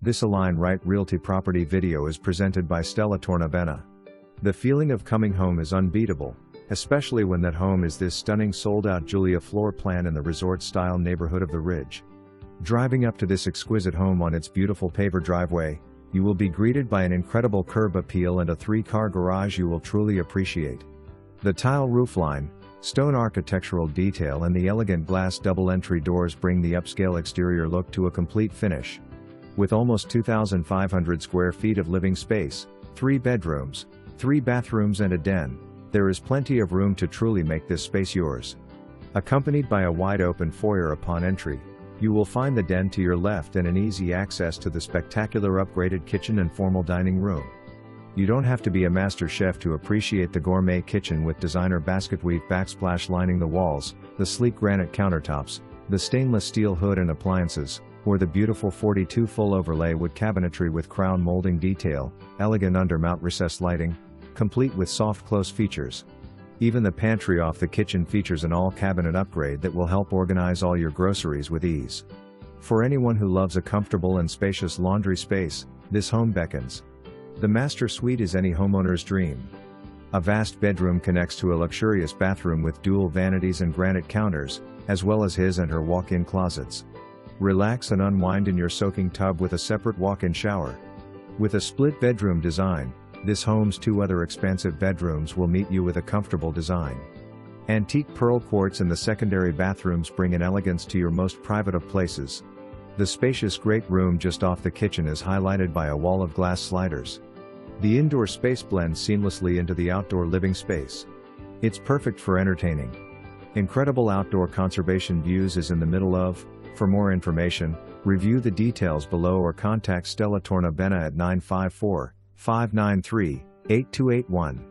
This Align Right Realty property video is presented by Stella Tornabena. The feeling of coming home is unbeatable, especially when that home is this stunning sold-out Julia floor plan in the resort-style neighborhood of the Ridge. Driving up to this exquisite home on its beautiful paver driveway, you will be greeted by an incredible curb appeal and a 3-car garage you will truly appreciate. The tile roofline, stone architectural detail and the elegant glass double-entry doors bring the upscale exterior look to a complete finish. With almost 2,500 square feet of living space, 3 bedrooms, 3 bathrooms and a den, there is plenty of room to truly make this space yours. Accompanied by a wide-open foyer upon entry, you will find the den to your left and an easy access to the spectacular upgraded kitchen and formal dining room. You don't have to be a master chef to appreciate the gourmet kitchen with designer basketweave backsplash lining the walls, the sleek granite countertops, the stainless steel hood and appliances, or the beautiful 42 full overlay wood cabinetry with crown molding detail, elegant undermount recessed lighting, complete with soft close features. Even the pantry off the kitchen features an all-cabinet upgrade that will help organize all your groceries with ease. For anyone who loves a comfortable and spacious laundry space, this home beckons. The master suite is any homeowner's dream. A vast bedroom connects to a luxurious bathroom with dual vanities and granite counters, as well as his and her walk-in closets. Relax and unwind in your soaking tub with a separate walk-in shower. With a split bedroom design, this home's 2 other expansive bedrooms will meet you with a comfortable design. Antique pearl quartz in the secondary bathrooms bring an elegance to your most private of places. The spacious great room just off the kitchen is highlighted by a wall of glass sliders. The indoor space blends seamlessly into the outdoor living space. It's perfect for entertaining. Incredible outdoor conservation views is in the middle of. For more information, review the details below or contact Stella Tornabena at 954-593-8281.